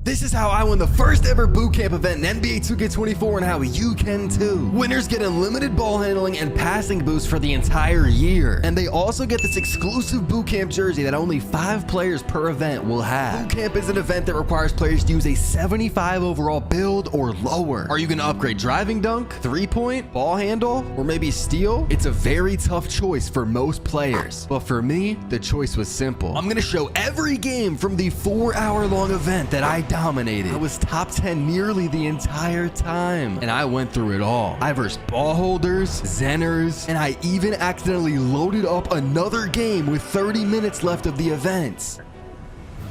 This is how I won the first ever boot camp event in NBA 2K24 and how you can too. Winners get unlimited ball handling and passing boosts for the entire year. And they also get this exclusive boot camp jersey that only 5 players per event will have. Boot camp is an event that requires players to use a 75 overall build or lower. Are you going to upgrade driving dunk, 3-point, ball handle, or maybe steal? It's a very tough choice for most players. But for me, the choice was simple. I'm going to show every game from the 4-hour-long event that I dominated. I was top 10 nearly the entire time, and I went through it all. I versed ball holders, Zenners, and I even accidentally loaded up another game with 30 minutes left of the event.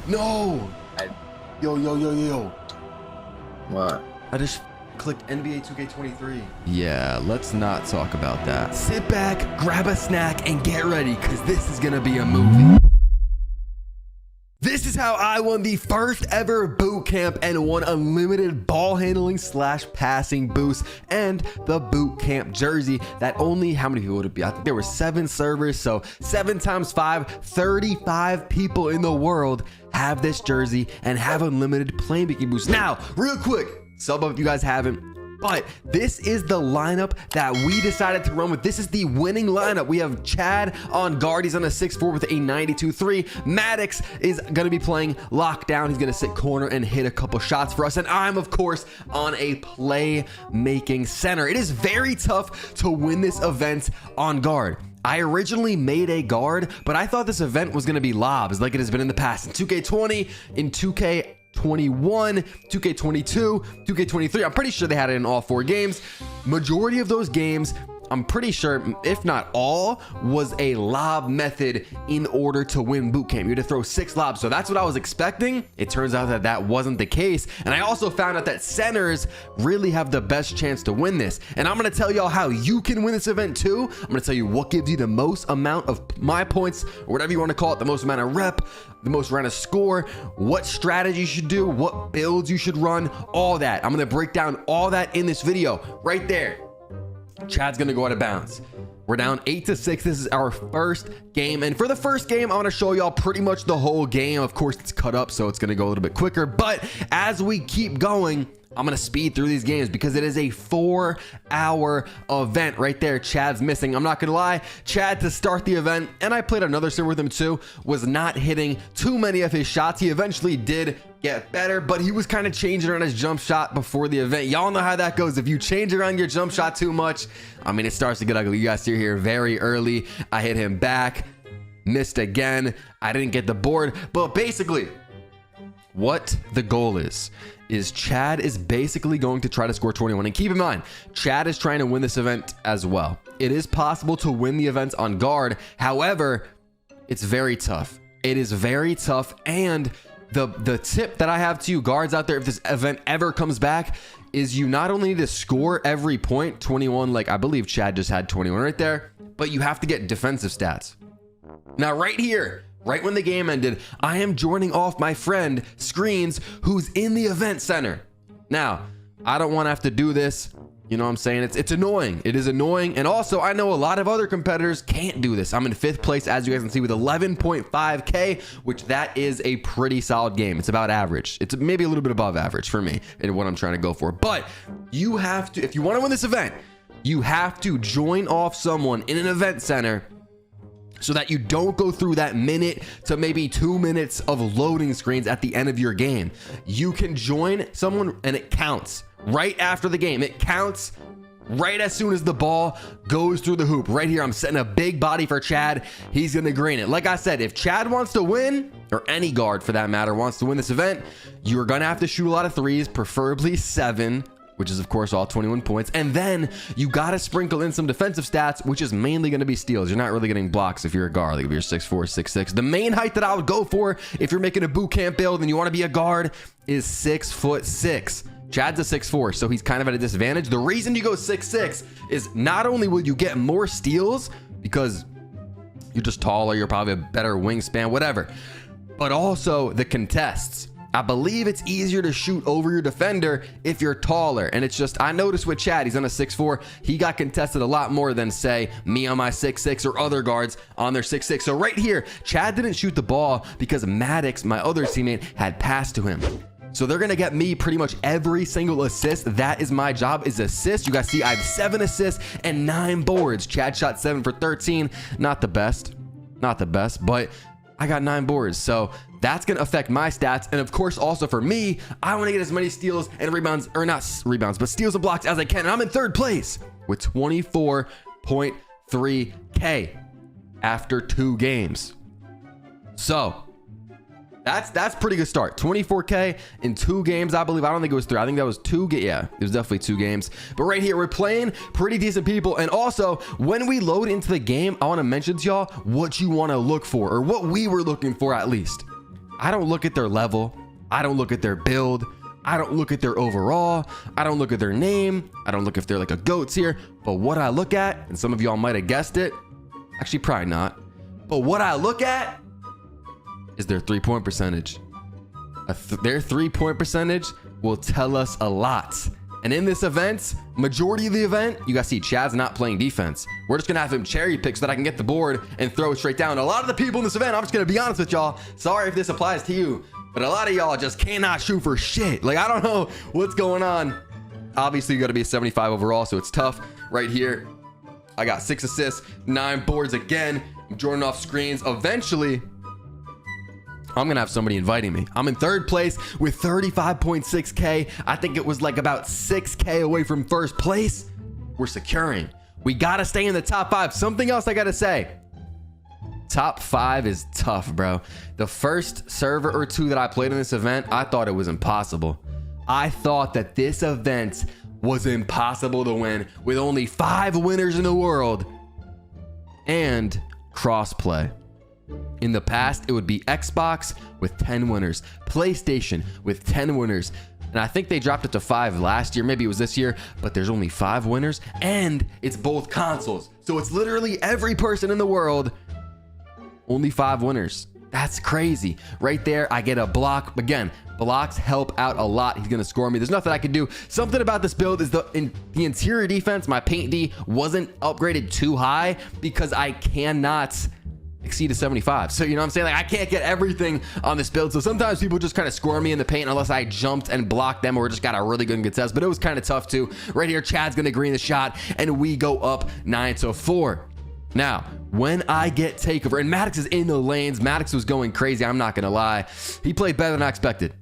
No! Yo. What? I just clicked NBA 2K23. Yeah, let's not talk about that. Sit back, grab a snack, and get ready, because this is gonna be a movie. This is how I won the first ever boot camp and won unlimited ball handling / passing boost and the boot camp jersey that only, how many people would it be? I think there were 7 servers, so 7 times 5, 35 people in the world have this jersey and have unlimited playmaking boost. Now, real quick, sub up if you guys haven't. But this is the lineup that we decided to run with. This is the winning lineup. We have Chad on guard. He's on a 6'4" with a 92.3. Maddox is going to be playing lockdown. He's going to sit corner and hit a couple shots for us. And I'm, of course, on a playmaking center. It is very tough to win this event on guard. I originally made a guard, but I thought this event was going to be lobs like it has been in the past. In 2K20, in 2K21, 2K22, 2K23. I'm pretty sure they had it in all 4 games. Majority of those games, I'm pretty sure, if not all, was a lob method in order to win boot camp. You had to throw 6 lobs. So that's what I was expecting. It turns out that that wasn't the case. And I also found out that centers really have the best chance to win this. And I'm going to tell y'all how you can win this event too. I'm going to tell you what gives you the most amount of my points, or whatever you want to call it, the most amount of rep, the most amount of score, what strategy you should do, what builds you should run, all that. I'm going to break down all that in this video right there. Chad's gonna go out of bounds. We're down 8-6. This is our first game, and for the first game, I'm gonna show y'all pretty much the whole game. Of course, it's cut up, so it's gonna go a little bit quicker, but as we keep going, I'm gonna speed through these games because it is a 4-hour event right there. Chad's missing. I'm not gonna lie, Chad, to start the event, and I played another server with him too, was not hitting too many of his shots. He eventually did get better, but he was kind of changing around his jump shot before the event. Y'all know how that goes. If you change around your jump shot too much, I mean, it starts to get ugly. You guys see here very early. I hit him back, missed again. I didn't get the board, but basically what the goal is Chad is basically going to try to score 21. And keep in mind, Chad is trying to win this event as well. It is possible to win the events on guard. However, it's very tough. It is very tough. And the tip that I have to you guards out there, if this event ever comes back, is you not only need to score every point, 21, like I believe Chad just had 21 right there, but you have to get defensive stats. Now right here, right when the game ended, I am joining off my friend Screens, who's in the event center. Now, I don't want to have to do this. You know what I'm saying? It's annoying. It is annoying. And also, I know a lot of other competitors can't do this. I'm in 5th place, as you guys can see, with 11.5K, which that is a pretty solid game. It's about average. It's maybe a little bit above average for me and what I'm trying to go for. But you have to, if you want to win this event, you have to join off someone in an event center so that you don't go through that minute to maybe 2 minutes of loading screens at the end of your game. You can join someone and it counts right after the game. It counts right as soon as the ball goes through the hoop. Right here, I'm setting a big body for Chad. He's gonna green it. Like I said, if Chad wants to win, or any guard for that matter wants to win this event, you're gonna have to shoot a lot of threes, preferably 7, which is of course all 21 points. And then you gotta sprinkle in some defensive stats, which is mainly gonna be steals. You're not really getting blocks if you're a guard, like if you're 6'4", 6'6". The main height that I would go for if you're making a boot camp build and you wanna be a guard is 6'6". Chad's a 6'4", so he's kind of at a disadvantage. The reason you go 6'6" is not only will you get more steals because you're just taller, you're probably a better wingspan, whatever, but also the contests. I believe it's easier to shoot over your defender if you're taller. And it's just, I noticed with Chad, he's on a 6'4", he got contested a lot more than say me on my 6'6" or other guards on their 6'6". So right here, Chad didn't shoot the ball because Maddox, my other teammate, had passed to him. So they're going to get me pretty much every single assist. That is my job, is assist. You guys see I have 7 assists and 9 boards. Chad shot 7 for 13. Not the best, but I got 9 boards. So that's going to affect my stats. And of course, also for me, I want to get as many steals and rebounds, or not rebounds, but steals and blocks as I can. And I'm in 3rd place with 24.3K after 2 games. So that's pretty good start. 24K in 2 games, I believe. I don't think it was 3. I think that was 2. Yeah, it was definitely 2 games. But right here, we're playing pretty decent people. And also, when we load into the game, I want to mention to y'all what you want to look for, or what we were looking for at least. I don't look at their level. I don't look at their build. I don't look at their overall. I don't look at their name. I don't look if they're like a GOAT tier. But what I look at, and some of y'all might have guessed it, actually probably not, but what I look at is their 3-point percentage. Their 3-point percentage will tell us a lot. And in this event, majority of the event, you guys see Chad's not playing defense. We're just gonna have him cherry pick so that I can get the board and throw it straight down. A lot of the people in this event, I'm just gonna be honest with y'all, sorry if this applies to you, but a lot of y'all just cannot shoot for shit. Like, I don't know what's going on. Obviously, you gotta be a 75 overall, so it's tough. Right here, I got 6 assists, 9 boards again. I'm drawing off screens. Eventually, I'm gonna have somebody inviting me. I'm in 3rd place with 35.6K. I think it was like about 6K away from 1st place. We're securing. We gotta stay in the top 5. Something else I gotta say. Top 5 is tough, bro. The first server or 2 that I played in this event, I thought it was impossible. I thought that this event was impossible to win with only 5 winners in the world and crossplay. In the past, it would be Xbox with 10 winners, PlayStation with 10 winners, and I think they dropped it to 5 last year. Maybe it was this year, but there's only 5 winners, and it's both consoles. So it's literally every person in the world, only 5 winners. That's crazy. Right there, I get a block. Again, blocks help out a lot. He's gonna score me. There's nothing I can do. Something about this build is the interior defense. My paint D wasn't upgraded too high because I cannot exceed a 75. So, you know what I'm saying? Like, I can't get everything on this build. So sometimes people just kind of score me in the paint unless I jumped and blocked them or just got a really good contest. But it was kind of tough too. Right here, Chad's gonna green the shot and we go up 9-4. Now, when I get takeover, and Maddox is in the lanes, Maddox was going crazy, I'm not gonna lie. He played better than I expected.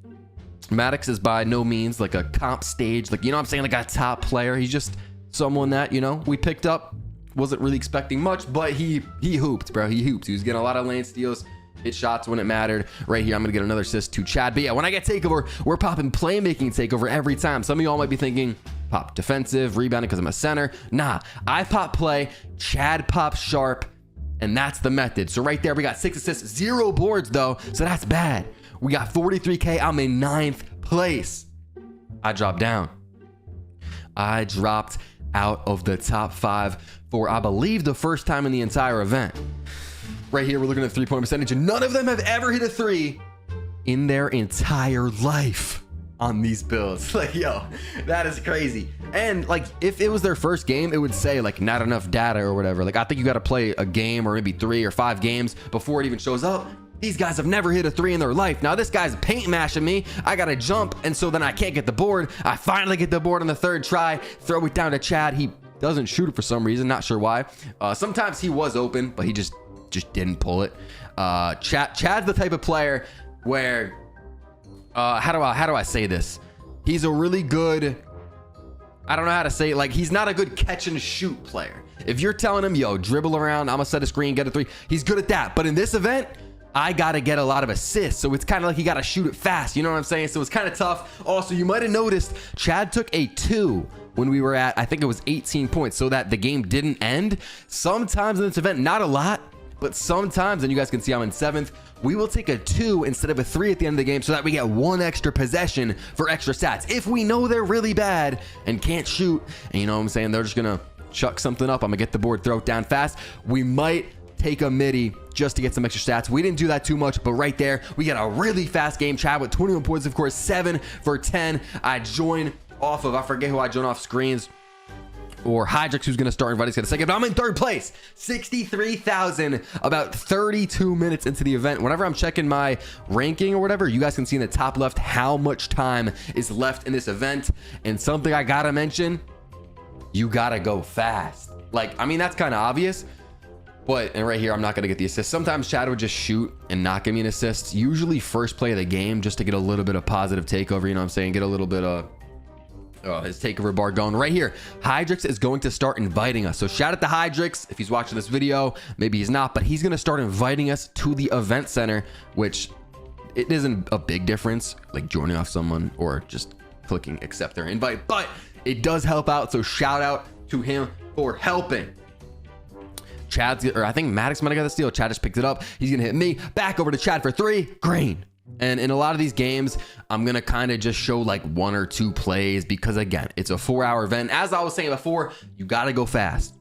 Maddox is by no means like a comp stage, like, you know what I'm saying, like a top player. He's just someone that, you know, we picked up. Wasn't really expecting much, but he hooped, bro. He hooped. He was getting a lot of lane steals, hit shots when it mattered. Right here, I'm gonna get another assist to Chad. But yeah, when I get takeover, we're popping playmaking takeover every time. Some of y'all might be thinking, pop defensive, rebounding because I'm a center. Nah, I pop play, Chad pops sharp, and that's the method. So right there, we got 6 assists, 0 boards though, so that's bad. We got 43K. I'm in 9th place. I dropped down. I dropped out of the top 5 for, I believe, the first time in the entire event. Right here, we're looking at 3-point percentage, and none of them have ever hit a 3 in their entire life on these builds. Like, yo, that is crazy. And like, if it was their first game, it would say like not enough data or whatever. Like, I think you got to play a game or maybe 3 or 5 games before it even shows up. These guys have never hit a 3 in their life. Now this guy's paint mashing me. I gotta jump, and so then I can't get the board. I finally get the board on the 3rd try, throw it down to Chad. He doesn't shoot it for some reason, not sure why. Sometimes he was open, but he just didn't pull it. Chad's the type of player where, how do I say this? He's a really good, I don't know how to say it. Like, he's not a good catch and shoot player. If you're telling him, yo, dribble around, I'm gonna set a screen, get a 3, he's good at that. But in this event, I gotta get a lot of assists, so it's kind of like you gotta shoot it fast, you know what I'm saying? So it's kind of tough. Also, you might have noticed Chad took a 2 when we were at, I think it was 18 points, so that the game didn't end. Sometimes in this event, not a lot, but sometimes, and you guys can see I'm in 7th, we will take a 2 instead of a 3 at the end of the game so that we get 1 extra possession for extra stats. If we know they're really bad and can't shoot, and you know what I'm saying, they're just gonna chuck something up, I'm gonna get the board, throw it down fast, we might take a midi just to get some extra stats. We didn't do that too much, but right there, we got a really fast game. Chad with 21 points, of course, 7 for 10. I join off of, I forget who I joined off screens. or Hydrix, who's going to start inviting us in a second. But I'm in third place, 63,000, about 32 minutes into the event. Whenever I'm checking my ranking or whatever, you guys can see in the top left how much time is left in this event. And something I got to mention, you got to go fast. Like, I mean, that's kind of obvious. But, and right here, I'm not going to get the assist. Sometimes Chad would just shoot and not give me an assist. Usually first play of the game, just to get a little bit of positive takeover. You know what I'm saying? Get a little bit of his takeover bar going. Right here, Hydrix is going to start inviting us. So shout out to Hydrix if he's watching this video. Maybe he's not, but he's going to start inviting us to the event center, which it isn't a big difference, like joining off someone or just clicking accept their invite, but it does help out. So shout out to him for helping. Chad's, or I think Maddox might have got the steal. Chad just picked it up. He's gonna hit me. Back over to Chad for three. Green. And in a lot of these games, I'm gonna kind of just show like 1 or 2 plays because again, it's a 4-hour event. As I was saying before, you gotta go fast.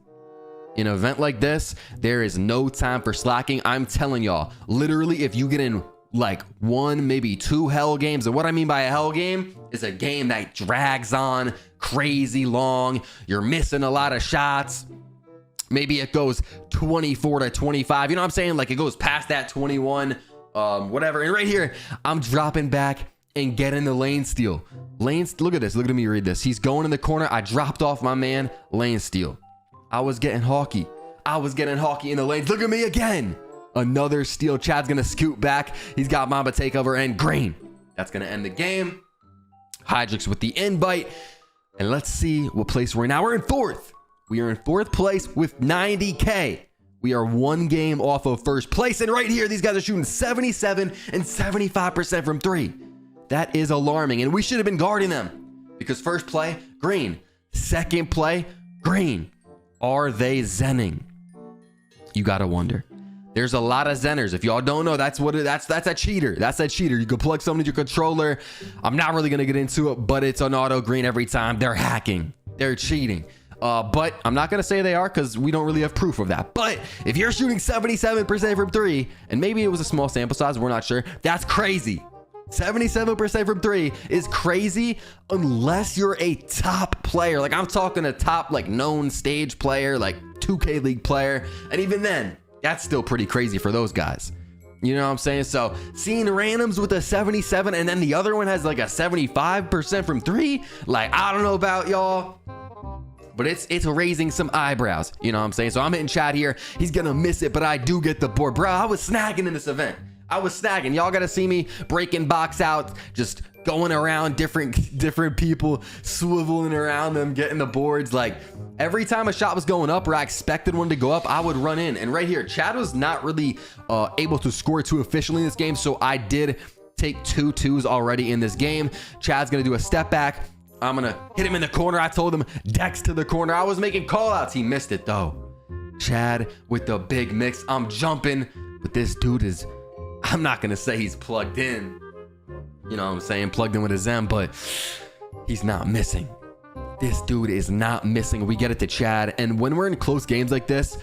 In an event like this, there is no time for slacking. I'm telling y'all, literally, if you get in like 1, maybe 2 hell games, and what I mean by a hell game is a game that drags on crazy long. You're missing a lot of shots. Maybe it goes 24 to 25. You know what I'm saying? Like it goes past that 21, whatever. And right here, I'm dropping back and getting the lane steal. Look at this. Look at me read this. He's going in the corner. I dropped off my man. Lane steal. I was getting hawky. In the lanes. Look at me again. Another steal. Chad's going to scoot back. He's got Mamba takeover and green. That's going to end the game. Hydrix with the invite. And let's see what place we're in now. We're in 4th. We are in 4th place with 90K. We are 1 game off of first place. And right here, these guys are shooting 77 and 75% from 3. That is alarming. And we should have been guarding them because first play, green. Second play, green. Are they zenning? You got to wonder. There's a lot of zenners. If y'all don't know, that's a cheater. That's a cheater. You can plug someone into your controller. I'm not really going to get into it, but it's an auto green every time. They're hacking. They're cheating. But I'm not going to say they are because we don't really have proof of that. But if you're shooting 77% from 3, and maybe it was a small sample size, we're not sure. That's crazy. 77% from 3 is crazy unless you're a top player. Like I'm talking a top like known stage player, like 2K League player. And even then, that's still pretty crazy for those guys. You know what I'm saying? So seeing randoms with a 77 and then the other one has like a 75% from 3, like I don't know about y'all. But it's raising some eyebrows. You know what I'm saying? So I'm hitting Chad here. He's going to miss it, but I do get the board. Bro, I was snagging in this event. I was snagging. Y'all got to see me breaking box out, just going around different people, swiveling around them, getting the boards. Like every time a shot was going up or I expected one to go up, I would run in. And right here, Chad was not really able to score too efficiently in this game. So I did take 2 twos already in this game. Chad's going to do a step back. I'm going to hit him in the corner. I told him Dex to the corner. I was making call outs. He missed it though. Chad with the big mix. I'm jumping, but this dude is, I'm not going to say he's plugged in. You know what I'm saying? Plugged in with his M, but he's not missing. This dude is not missing. We get it to Chad. And when we're in close games like this,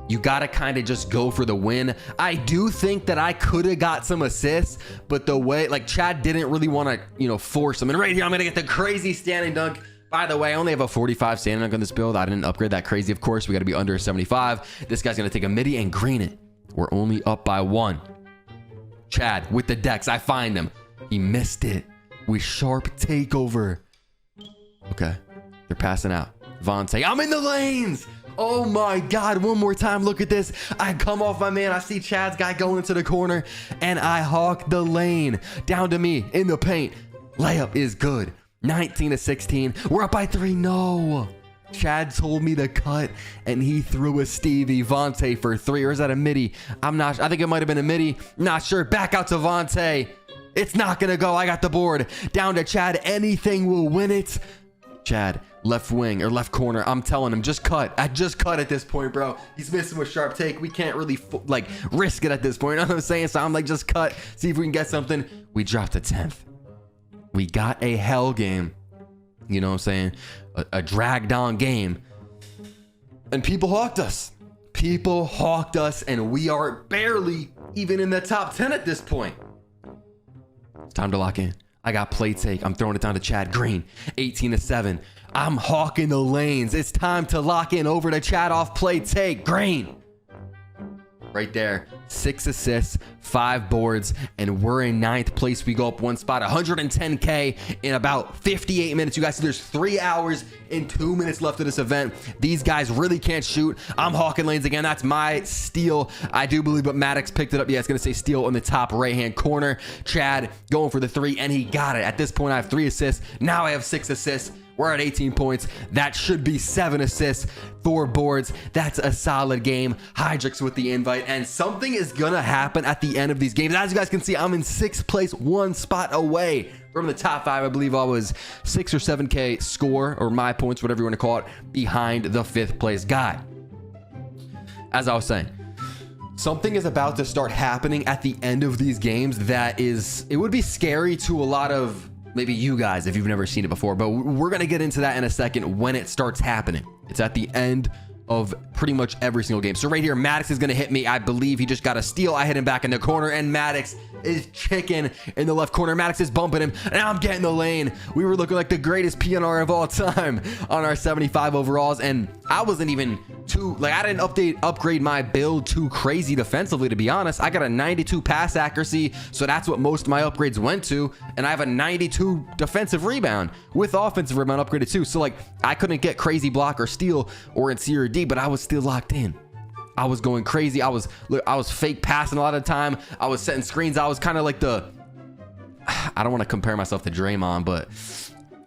you got to kind of just go for the win. I do think that I could have got some assists, but the way, like Chad didn't really want to, you know, force him. And right here, I'm going to get the crazy standing dunk. By the way, I only have a 45 standing dunk on this build. I didn't upgrade that crazy. Of course, we got to be under 75. This guy's going to take a midi and green it. We're only up by 1. Chad with the Dex. I find him. He missed it. We sharp takeover. Okay. They're passing out. Vontae. I'm in the lanes. Oh my God. One more time. Look at this. I come off my man. I see Chad's guy going into the corner and I hawk the lane down to me in the paint. Layup is good. 19 to 16. We're up by 3. No. Chad told me to cut and he threw a Stevie Vontae for 3. Or is that a midi? I'm not. I think it might have been a midi. Not sure. Back out to Vontae. It's not going to go. I got the board. Down to Chad. Anything will win it. Chad, left wing or left corner. I'm telling him, just cut. I just cut at this point, bro. He's missing with sharp take. We can't really like risk it at this point. You know what I'm saying? So I'm like, just cut. See if we can get something. We dropped a 10th. We got a hell game. You know what I'm saying? A dragged on game. And people hawked us. People hawked us and we are barely even in the top 10 at this point. It's time to lock in. I got play take. I'm throwing it down to Chad. Green. 18-7. I'm hawking the lanes. It's time to lock in over to Chad off play take. Green. Right there. 6 assists, 5 boards, and we're in 9th place. We go up 1 spot, 110K in about 58 minutes. You guys see there's 3 hours and 2 minutes left of this event. These guys really can't shoot. I'm hawking lanes again. That's my steal. I do believe, but Maddox picked it up. Yeah, it's going to say steal in the top right-hand corner. Chad going for the 3, and he got it. At this point, I have 3 assists. Now I have 6 assists. We're at 18 points. That should be 7 assists, 4 boards. That's a solid game. Hydrix with the invite, and something is gonna happen at the end of these games. As you guys can see, I'm in 6th place, 1 spot away from the top 5. I believe I was 6 or 7K score, or my points, whatever you want to call it, behind the 5th place guy. As I was saying, something is about to start happening at the end of these games that is, it would be scary to a lot of maybe you guys if you've never seen it before, but we're going to get into that in a second when it starts happening. It's at the end of pretty much every single game. So right here, Maddox is going to hit me. I believe he just got a steal. I hit him back in the corner, and Maddox is chicken in the left corner. Maddox is bumping him, and I'm getting the lane. We were looking like the greatest PNR of all time on our 75 overalls, and I wasn't even too, like, I didn't upgrade my build too crazy defensively, to be honest. I got a 92 pass accuracy, so that's what most of my upgrades went to, and I have a 92 defensive rebound with offensive rebound upgraded too. So like, I couldn't get crazy block or steal or interior D, but I was still locked in. I was going crazy. I was fake passing a lot of the time. I was setting screens. I was kind of like I don't want to compare myself to Draymond, but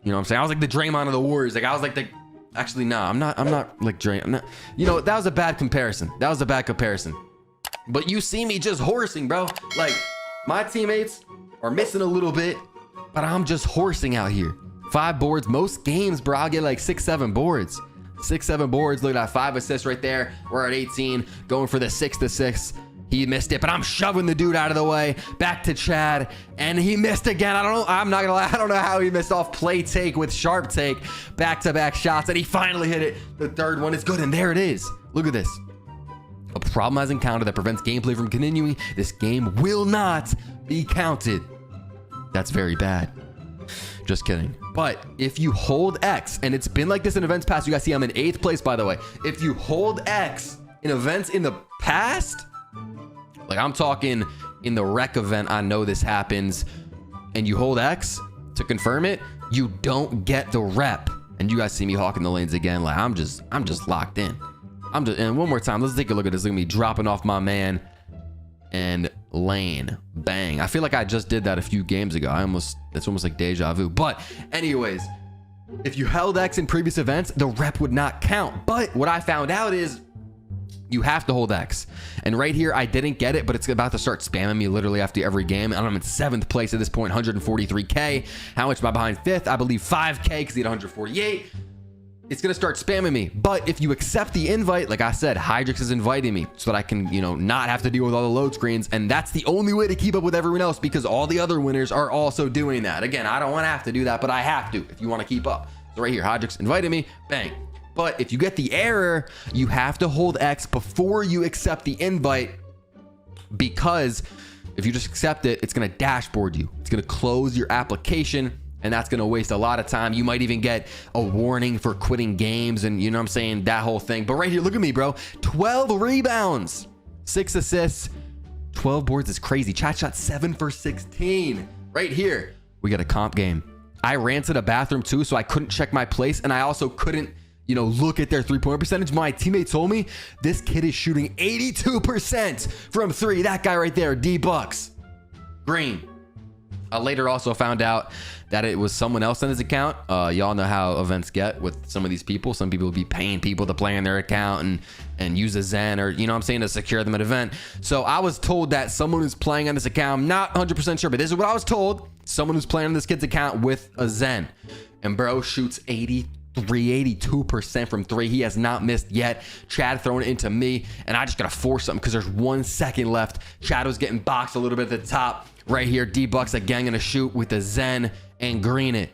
you know what I'm saying? I was like the Draymond of the Warriors. Like I was like the, actually, no, I'm not like Draymond. You know, that was a bad comparison. But you see me just horsing, bro. Like my teammates are missing a little bit, but I'm just horsing out here. 5 boards, most games, bro. I'll get like 6-7 boards. 6-7 boards. Look at that, 5 assists right there. We're at 18, going for the 6th assist. He missed it, but I'm shoving the dude out of the way. Back to Chad, and he missed again. I'm not gonna lie, I don't know how he missed off play take with sharp take. Back-to-back shots, and he finally hit it. The 3rd one is good, and there it is. Look at this. A problem has encountered that prevents gameplay from continuing. This game will not be counted. That's very bad. Just kidding. But if you hold X, and it's been like this in events past, you guys see I'm in 8th place, by the way. If you hold X in events in the past, like I'm talking in the rec event, I know this happens, and you hold X to confirm it, you don't get the rep. And you guys see me hawking the lanes again. Like I'm just locked in. And one more time, let's take a look at this. Look at me dropping off my man and lane. Bang. I feel like I just did that a few games ago. It's almost like deja vu. But anyways, if you held X in previous events, the rep would not count. But what I found out is you have to hold X. And right here, I didn't get it, but it's about to start spamming me literally after every game. And I'm in 7th place at this point, 143K. How much am I behind 5th? I believe 5K because he had 148. It's going to start spamming me. But if you accept the invite, like I said, Hydrix is inviting me so that I can, you know, not have to deal with all the load screens. And that's the only way to keep up with everyone else because all the other winners are also doing that. Again, I don't want to have to do that, but I have to if you want to keep up. So right here, Hydrix invited me, bang. But if you get the error, you have to hold X before you accept the invite because if you just accept it, it's going to dashboard you. It's going to close your application. And that's going to waste a lot of time. You might even get a warning for quitting games and you know what I'm saying, that whole thing. But right here, look at me, bro. 12 rebounds, 6 assists, 12 boards is crazy. Chat shot 7 for 16. Right here, we got a comp game. I ran to the bathroom too, so I couldn't check my place. And I also couldn't, you know, look at their 3-point percentage. My teammate told me this kid is shooting 82% from 3. That guy right there, D-Bucks. Green. I later also found out that it was someone else on his account. Y'all know how events get with some of these people. Some people will be paying people to play on their account and use a Zen or, you know what I'm saying, to secure them at an event. So I was told that someone who's playing on this account, I'm not 100% sure, but this is what I was told. Someone who's playing on this kid's account with a Zen. And bro shoots 82% from 3. He has not missed yet. Chad throwing it into me, and I just gotta force something because there's 1 second left. Chad was getting boxed a little bit at the top. Right here, D-Bucks again gonna shoot with the Zen and green it.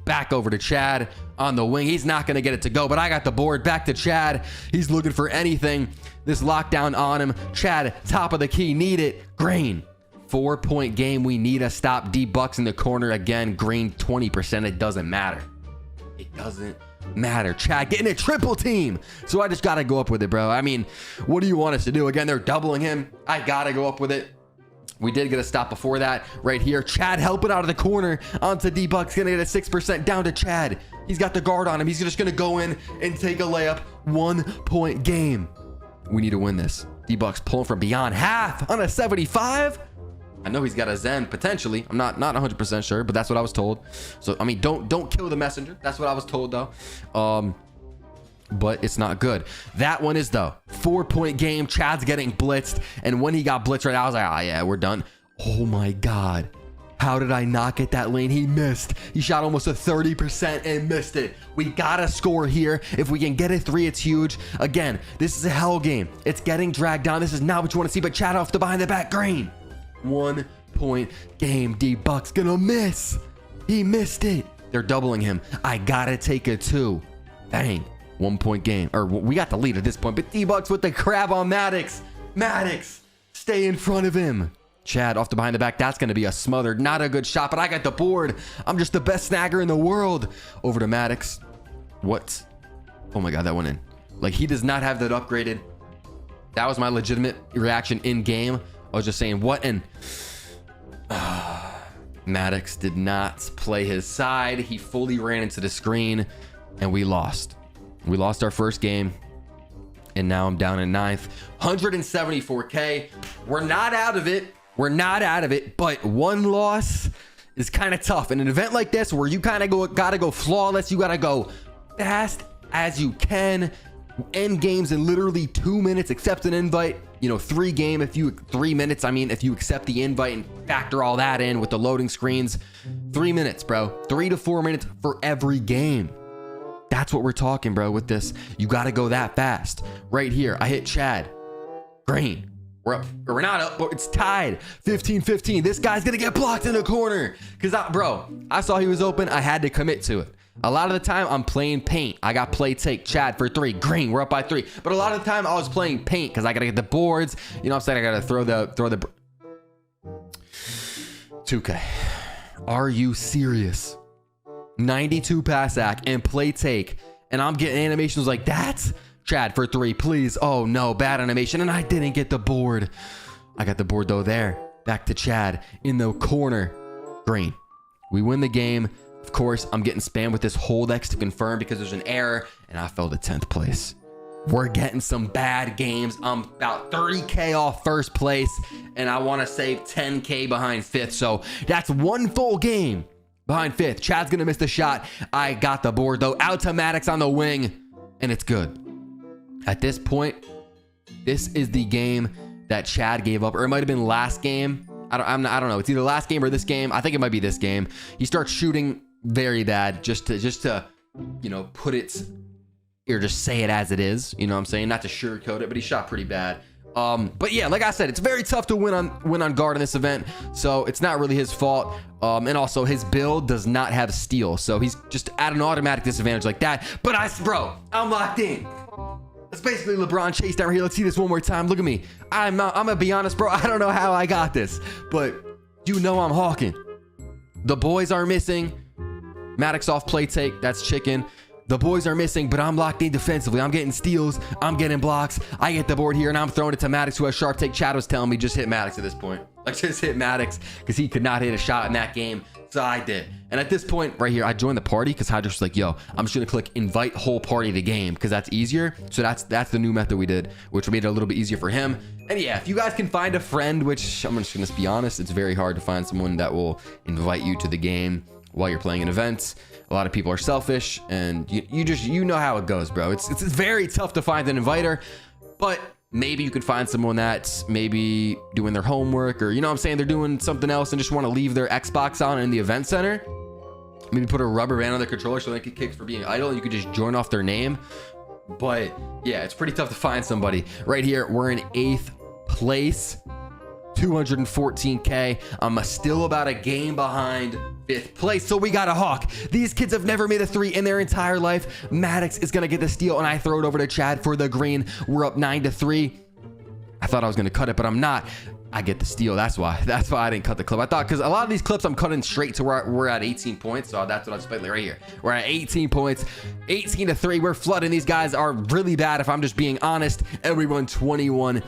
Back over to Chad on the wing. He's not gonna get it to go, but I got the board. Back to Chad. He's looking for anything. This lockdown on him. Chad, top of the key, need it. Green. 4-point game. We need to stop. D-Bucks in the corner again. Green 20%. It doesn't matter. It doesn't matter. Chad getting a triple team. So I just got to go up with it, bro. I mean, what do you want us to do? Again, they're doubling him. I got to go up with it. We did get a stop before that right here. Chad helping out of the corner onto D-Bucks. Gonna get a 6% down to Chad. He's got the guard on him. He's just gonna go in and take a layup. 1-point game. We need to win this. D-Bucks pulling from beyond half on a 75. I know he's got a Zen potentially. I'm not 100% sure, but that's what I was told. So I mean, don't kill the messenger. That's what I was told though. But it's not good. That one is the 4-point game. Chad's getting blitzed, and when he got blitzed right, I was like, oh yeah, we're done. Oh my god, how did I not get that lane? He missed. He shot almost a 30% and missed it. We gotta score here. If we can get a 3, it's huge. Again, this is a hell game. It's getting dragged down. This is not what you want to see, but Chad off the behind the back. Green. 1-point game. D-Bucks gonna miss. He missed it. They're doubling him. I gotta take a 2. Bang. 1-point game. Or we got the lead at this point, but D-Bucks with the crab on Maddox. Maddox, stay in front of him. Chad off the behind the back. That's going to be a smothered. Not a good shot, but I got the board. I'm just the best snagger in the world. Over to Maddox. What? Oh my God, that went in. Like, he does not have that upgraded. That was my legitimate reaction in game. I was just saying, what? And Maddox did not play his side. He fully ran into the screen, and we lost. We lost our first game, and now I'm down in 9th. 174K. We're not out of it. We're not out of it, but one loss is kind of tough. In an event like this where you kind of gotta go flawless, you gotta go fast as you can. End games in literally 2 minutes. Accept an invite. 3 minutes. I mean, if you accept the invite and factor all that in with the loading screens, 3 minutes, bro. 3 to 4 minutes for every game. That's what we're talking, bro, with this. You got to go that fast. Right here, I hit Chad. Green. We're up. We're not up, but it's tied. 15-15. This guy's going to get blocked in the corner. Because, I saw he was open. I had to commit to it. A lot of the time, I'm playing paint. I got play take. Chad for 3. Green, we're up by 3. But a lot of the time, I was playing paint because I got to get the boards. You know what I'm saying? I got to throw the 2K. Are you serious? 92 pass act and play take, and I'm getting animations like that. Chad for 3, please. Oh no, bad animation, and I didn't get the board. I got the board though. There, back to Chad in the corner. Green. We win the game. Of course, I'm getting spammed with this hold X to confirm because there's an error, and I fell to 10th place. We're getting some bad games. I'm about 30K off first place, and I want to save 10K behind 5th. So that's one full game behind 5th. Chad's gonna miss the shot. I got the board though. Out to Maddox on the wing, and it's good. At this point, this is the game that Chad gave up, or it might have been last game. I don't know. It's either last game or this game. I think it might be this game. He starts shooting very bad, just to put it, or just say it as it is. You know what I'm saying? Not to sugarcoat it, but he shot pretty bad. But yeah, like I said, it's very tough to win on guard in this event, so it's not really his fault. And also his build does not have steal, so he's just at an automatic disadvantage like that. But I'm locked in. That's basically LeBron Chase down here. Let's see this one more time. Look at me. I'm gonna be honest, bro. I don't know how I got this, but I'm hawking. The boys are missing. Maddox off play take. That's chicken. The boys are missing, but I'm locked in defensively. I'm getting steals. I'm getting blocks. I get the board here, and I'm throwing it to Maddox, who has sharp take. Chad was telling me just hit Maddox at this point. Like, just hit Maddox because he could not hit a shot in that game. So I did. And at this point right here, I joined the party because Hydra's was like, yo, I'm just going to click invite whole party to game because that's easier. So that's the new method we did, which made it a little bit easier for him. And yeah, if you guys can find a friend, which I'm just going to be honest, it's very hard to find someone that will invite you to the game while you're playing an event. A lot of people are selfish, and you know how it goes, bro. It's very tough to find an inviter, but maybe you could find someone that's maybe doing their homework, or what I'm saying, they're doing something else and just want to leave their Xbox on in the event center. Maybe put a rubber band on their controller so they can kick for being idle. You could just join off their name. But yeah, it's pretty tough to find somebody. Right here, we're in 8th place. 214K. I'm still about a game behind 5th place, so we got a hawk. These kids have never made a 3 in their entire life. Maddox is gonna get the steal, and I throw it over to Chad for the green. We're up 9-3. I thought I was gonna cut it, but I'm not. I get the steal. That's why I didn't cut the clip. I thought, because a lot of these clips I'm cutting straight to where we're at 18 points. So that's what I was playing right here. We're at 18 points, 18-3. We're flooding. These guys are really bad, if I'm just being honest. Everyone 21-3.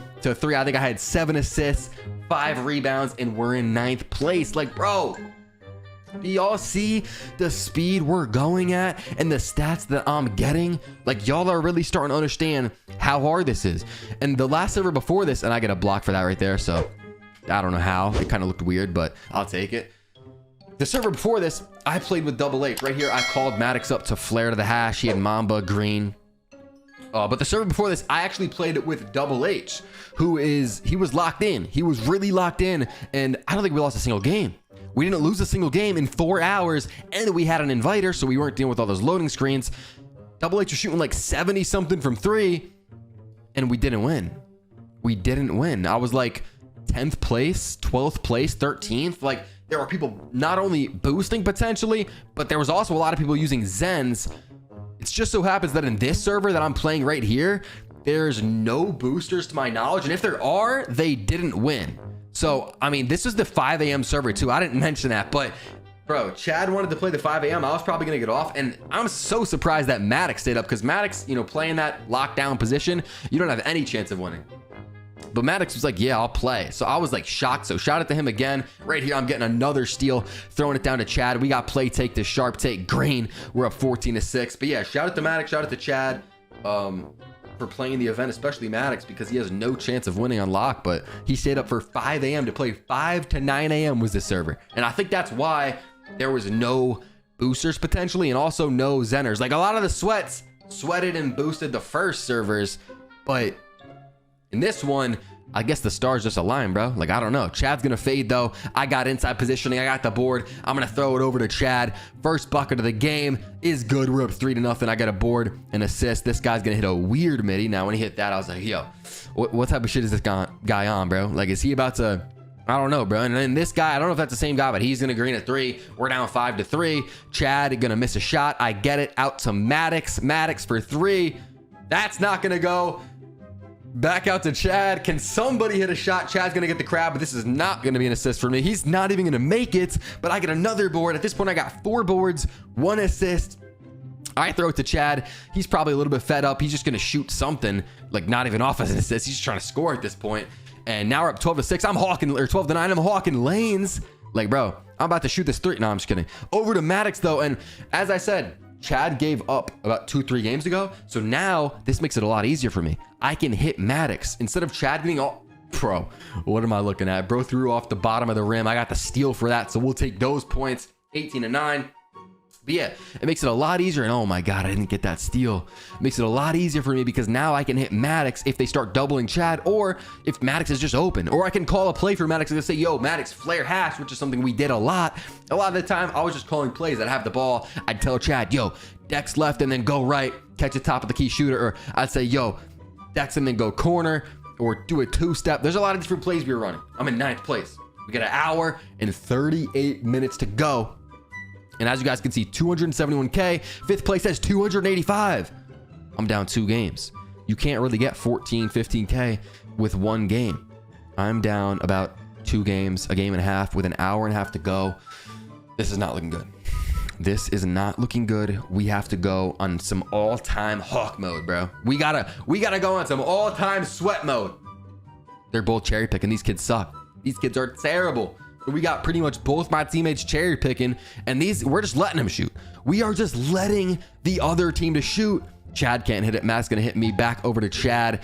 I think I had 7 assists, 5 rebounds, and we're in 9th place. Like, bro, do y'all see the speed we're going at and the stats that I'm getting? Like, y'all are really starting to understand how hard this is. And the last server before this, and I get a block for that right there, so I don't know how. It kind of looked weird, but I'll take it. The server before this, I played with Double H. Right here, I called Maddox up to flare to the hash. He had Mamba, green. But the server before this, I actually played it with Double H, he was locked in. He was really locked in, and I don't think we lost a single game. We didn't lose a single game in 4 hours, and we had an inviter, so we weren't dealing with all those loading screens. Double H was shooting like 70 something from 3, and we didn't win. We didn't win. I was like 10th place, 12th place, 13th. Like, there were people not only boosting potentially, but there was also a lot of people using Zens. It just so happens that in this server that I'm playing right here, there's no boosters to my knowledge, and if there are, they didn't win. So, I mean, this is the 5 a.m. server too. I didn't mention that, but bro, Chad wanted to play the 5 a.m. I was probably going to get off, and I'm so surprised that Maddox stayed up, because Maddox, you know, playing that lockdown position, you don't have any chance of winning. But Maddox was like, yeah, I'll play. So I was like shocked. So shout out to him again. Right here, I'm getting another steal, throwing it down to Chad. We got play take to sharp take green. We're up 14-6. But yeah, shout out to Maddox, shout out to Chad. For playing the event, especially Maddox, because he has no chance of winning on lock, but he stayed up for 5 a.m. to play. 5 to 9 a.m. was this server, and I think that's why there was no boosters potentially, and also no Zenners. Like, a lot of the sweats sweated and boosted the first servers, but in this one, I guess the stars just aligned, bro. Like, I don't know. Chad's gonna fade though. I got inside positioning. I got the board. I'm gonna throw it over to Chad. First bucket of the game is good. We're up 3-0. I got a board and assist. This guy's gonna hit a weird midi. Now, when he hit that, I was like, yo, what type of shit is this guy on, bro? Like, is he about to... I don't know, bro. And then this guy, I don't know if that's the same guy, but he's gonna green a 3. We're down 5-3. Chad gonna miss a shot. I get it out to Maddox. Maddox for 3. That's not gonna go. Back out to Chad. Can somebody hit a shot? Chad's gonna get the crab, but this is not gonna be an assist for me. He's not even gonna make it, but I get another board. At this point, I got 4 boards, 1 assist. I throw it to Chad. He's probably a little bit fed up. He's just gonna shoot something, like not even off as an assist. He's just trying to score at this point. And now we're up 12-6. I'm hawking, or 12-9. I'm hawking lanes. Like, bro, I'm about to shoot this 3. No, I'm just kidding. Over to Maddox though, and as I said, Chad gave up about 2-3 games ago. So now this makes it a lot easier for me. I can hit Maddox instead of Chad getting all... Bro, what am I looking at? Bro threw off the bottom of the rim. I got the steal for that. So we'll take those points. 18-9. But yeah, it makes it a lot easier. And oh my God, I didn't get that steal. It makes it a lot easier for me because now I can hit Maddox if they start doubling Chad, or if Maddox is just open, or I can call a play for Maddox and say, yo, Maddox, flare hash, which is something we did a lot. A lot of the time, I was just calling plays. I'd have the ball. I'd tell Chad, yo, Dex left and then go right, catch a top of the key shooter. Or I'd say, yo, Dex and then go corner, or do a 2-step. There's a lot of different plays we were running. I'm in 9th place. We got 1 hour and 38 minutes to go. And as you guys can see, 271K. 5th place has 285. I'm down 2 games. You can't really get 14, 15K with 1 game. I'm down about 2 games, a game and a half, with 1 hour and a half to go. This is not looking good. This is not looking good. We have to go on some all-time hawk mode, bro. We gotta go on some all-time sweat mode. They're both cherry picking. These kids suck. These kids are terrible. We got pretty much both my teammates cherry picking, and we're just letting them shoot. We are just letting the other team to shoot. Chad can't hit it. Matt's gonna hit me. Back over to Chad.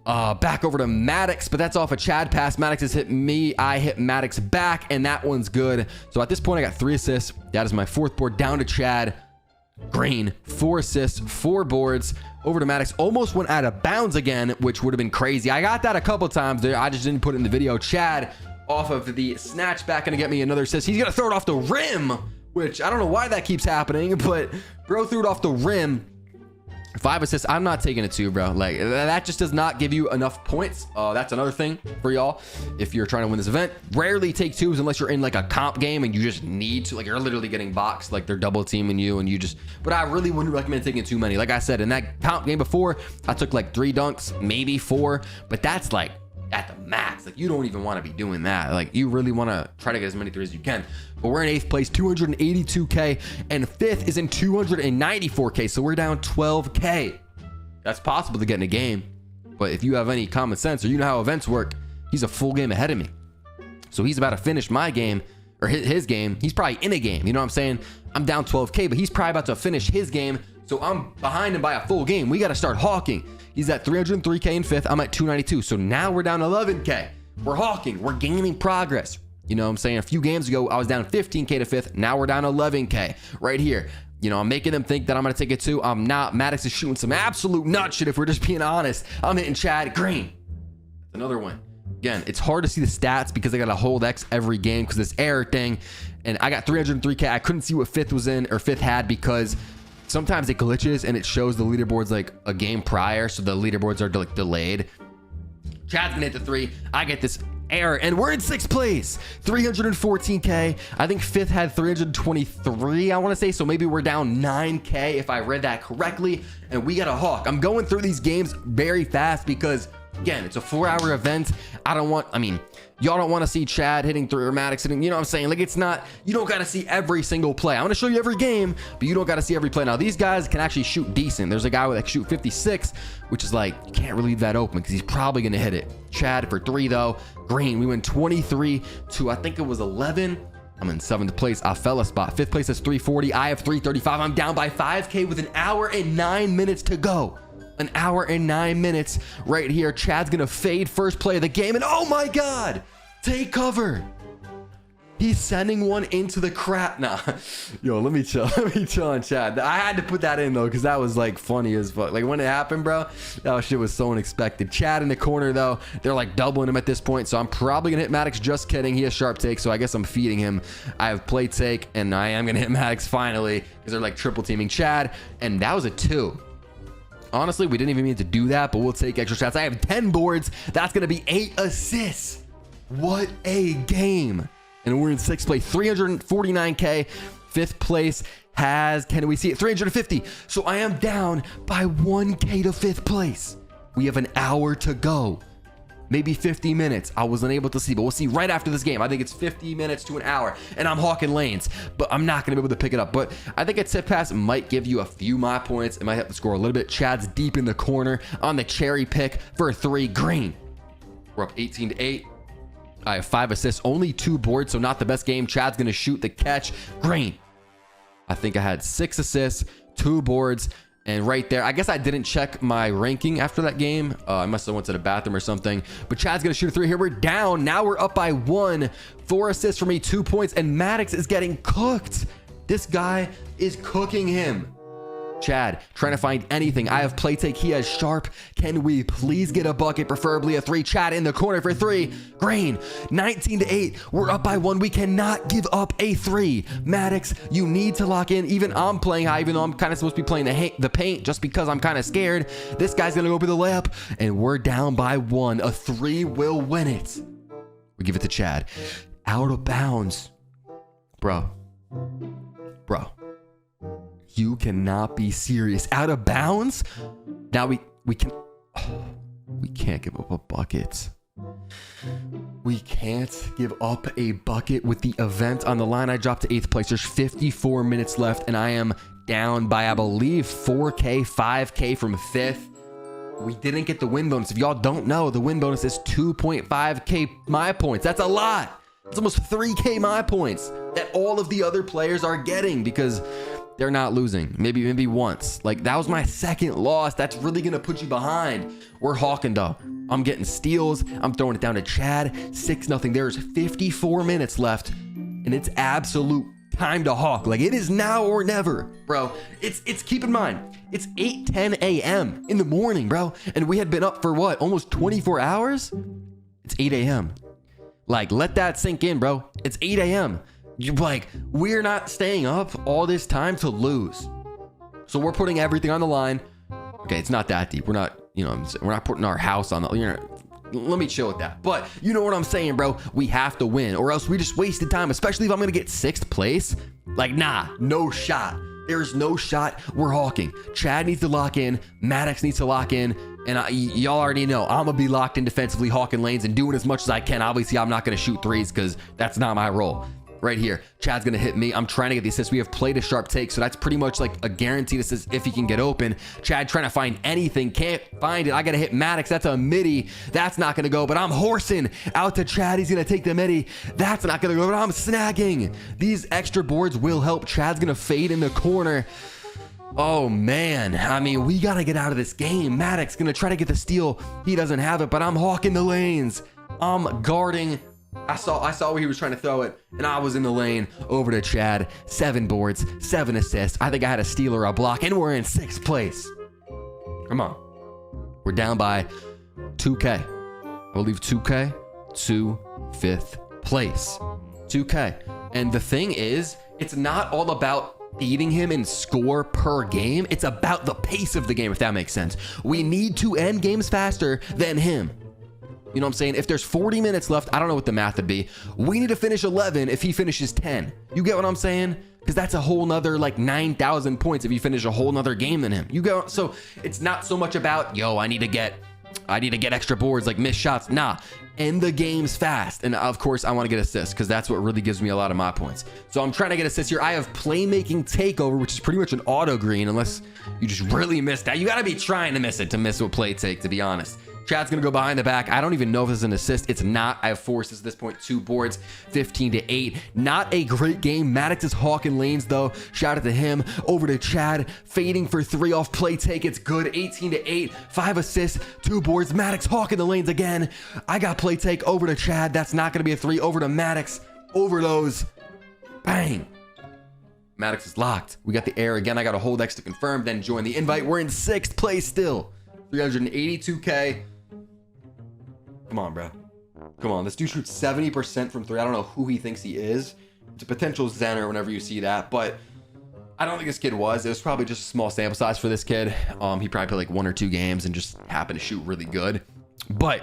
Back over to Maddox, but that's off a Chad pass. Maddox has hit me. I hit Maddox back, and that one's good. So at this point, I got 3 assists. That is my 4th board. Down to Chad. Green, 4 assists, 4 boards. Over to Maddox. Almost went out of bounds again, which would have been crazy. I got that a couple times there. I just didn't put it in the video. Chad, off of the snatch back, gonna get me another assist. He's gonna throw it off the rim, which I don't know why that keeps happening, but bro threw it off the rim. 5 assists. I'm not taking it too, bro. Like, that just does not give you enough points. That's another thing for y'all. If you're trying to win this event, rarely take 2s unless you're in like a comp game and you just need to, like, you're literally getting boxed, like they're double teaming you and you just, but I really wouldn't recommend taking too many. Like I said, in that comp game before, I took like 3 dunks, maybe 4, but that's at the max. Like, you don't even want to be doing that. Like, you really want to try to get as many threes as you can. But we're in 8th place, 282K, and 5th is in 294K. So we're down 12K. That's possible to get in a game. But if you have any common sense or you know how events work, he's a full game ahead of me. So he's about to finish my game, or his game. He's probably in a game. You know what I'm saying? I'm down 12K, but he's probably about to finish his game. So I'm behind him by a full game. We got to start hawking. He's at 303K in 5th. I'm at 292. So now we're down 11K. We're hawking. We're gaining progress. You know what I'm saying? A few games ago, I was down 15K to 5th. Now we're down 11K right here. You know, I'm making them think that I'm going to take it too. I'm not. Maddox is shooting some absolute nut shit if we're just being honest. I'm hitting Chad Green. That's another one. Again, it's hard to see the stats because I got to hold X every game because this error thing. And I got 303K. I couldn't see what 5th was in or 5th had because sometimes it glitches and it shows the leaderboards like a game prior. So the leaderboards are like delayed. Chad's gonna hit the 3. I get this error and we're in 6th place, 314K. I think 5th had 323, I want to say. So maybe we're down 9K if I read that correctly. And we got a hawk. I'm going through these games very fast because, again, it's a 4-hour event. Y'all don't want to see Chad hitting 3 or Maddox hitting, you know what I'm saying? Like, it's not, you don't got to see every single play. I'm going to show you every game, but you don't got to see every play. Now, these guys can actually shoot decent. There's a guy with like shoot 56, which is like, you can't really leave that open because he's probably going to hit it. Chad for 3 though. Green, we went 23 to, I think it was 11. I'm in 7th place. I fell a spot. 5th place is 340. I have 335. I'm down by 5K with 1 hour and 9 minutes to go. 1 hour and 9 minutes right here. Chad's gonna fade first play of the game, and oh my god, take cover. He's sending one into the crap. Nah, yo, let me chill on Chad. I had to put that in though because that was like funny as fuck. Like when it happened, bro, that shit was so unexpected. Chad in the corner though, they're like doubling him at this point, so I'm probably gonna hit Maddox. Just kidding, he has sharp take, so I guess I'm feeding him. I have play take, and I am gonna hit Maddox finally because they're like triple teaming Chad, and that was a 2. Honestly, we didn't even mean to do that, but we'll take extra shots. I have 10 boards. That's going to be 8 assists. What a game. And we're in 6th place, 349K. 5th place has, can we see it, 350. So I am down by 1K to 5th place. We have 1 hour to go. Maybe 50 minutes. I was unable to see, but we'll see right after this game. I think it's 50 minutes to 1 hour, and I'm hawking lanes, but I'm not going to be able to pick it up. But I think a tip pass might give you a few my points. It might have to score a little bit. Chad's deep in the corner on the cherry pick for 3. Green. We're up 18-8. I have 5 assists, only 2 boards, so not the best game. Chad's going to shoot the catch. Green. I think I had 6 assists, 2 boards. And right there, I guess I didn't check my ranking after that game. I must have went to the bathroom or something. But Chad's going to shoot a 3 here. We're down. Now we're up by 1. 4 assists for me, 2 points. And Maddox is getting cooked. This guy is cooking him. Chad trying to find anything. I have play take. He has sharp. Can we please get a bucket? Preferably a 3. Chad in the corner for 3. Green. 19-8. We're up by 1. We cannot give up a 3. Maddox, you need to lock in. Even I'm playing high, even though I'm kind of supposed to be playing the paint just because I'm kind of scared. This guy's going to go for the layup, and we're down by 1. A 3 will win it. We give it to Chad. Out of bounds. Bro. You cannot be serious. Out of bounds? Now we can't give up a bucket. We can't give up a bucket with the event on the line. I dropped to 8th place. There's 54 minutes left, and I am down by, I believe, 4K, 5K from 5th. We didn't get the win bonus. If y'all don't know, the win bonus is 2.5K my points. That's a lot. It's almost 3K my points that all of the other players are getting because they're not losing. Maybe once. Like, that was my 2nd loss. That's really going to put you behind. We're hawking, though. I'm getting steals. I'm throwing it down to Chad. 6-0. There's 54 minutes left, and it's absolute time to hawk. Like, it is now or never, bro. It's keep in mind, it's 8:10 a.m. in the morning, bro. And we had been up for what? Almost 24 hours? It's 8 a.m. Like, let that sink in, bro. It's 8 a.m. You're like, we're not staying up all this time to lose. So we're putting everything on the line. Okay, it's not that deep. We're not, you know, we're not putting our house on the, let me chill with that. But you know what I'm saying, bro? We have to win or else we just wasted time, especially if I'm going to get 6th place. Like, nah, no shot. There's no shot we're hawking. Chad needs to lock in. Maddox needs to lock in. And y'all already know I'm going to be locked in defensively, hawking lanes and doing as much as I can. Obviously, I'm not going to shoot threes because that's not my role. Right here, Chad's gonna hit me. I'm trying to get the assist. We have played a sharp take, so that's pretty much like a guaranteed assist if he can get open. Chad trying to find anything, can't find it. I gotta hit Maddox. That's a midi. That's not gonna go, but I'm horsing out to Chad. He's gonna take the midi. That's not gonna go, but I'm snagging. These extra boards will help. Chad's gonna fade in the corner. Oh man, I mean, we gotta get out of this game. Maddox gonna try to get the steal. He doesn't have it, but I'm hawking the lanes. I'm guarding. I saw where he was trying to throw it, and I was in the lane over to Chad. 7 boards, 7 assists. I think I had a steal or a block, and we're in 6th place. Come on. We're down by 2K. I believe 2K to 5th place. 2K. And the thing is, it's not all about beating him in score per game. It's about the pace of the game, if that makes sense. We need to end games faster than him. You know what I'm saying? If there's 40 minutes left, I don't know what the math would be. We need to finish 11 if he finishes 10. You get what I'm saying? Because that's a whole nother like 9,000 points if you finish a whole nother game than him. You go. So it's not so much about, yo, I need to get extra boards, like missed shots. Nah, end the games fast. And of course I want to get assists because that's what really gives me a lot of my points. So I'm trying to get assists here. I have playmaking takeover, which is pretty much an auto green unless you just really missed that. You got to be trying to miss it to miss with play take, to be honest. Chad's gonna go behind the back. I don't even know if this is an assist. It's not. I have 4 assists at this point, 2 boards, 15 to 8. Not a great game. Maddox is hawking lanes though. Shout out to him. Over to Chad, fading for 3 off play take. It's good. 18 to 8, 5 assists, 2 boards. Maddox hawking the lanes again. I got play take over to Chad. That's not gonna be a 3. Over to Maddox. Over those. Bang. Maddox is locked. We got the air again. I got a hold X to confirm, then join the invite. We're in 6th place still. 382K. Come on, bro. Come on. This dude shoots 70% from 3. I don't know who he thinks he is. It's a potential Zener whenever you see that, but I don't think this kid was. It was probably just a small sample size for this kid. He probably played like 1 or 2 games and just happened to shoot really good. But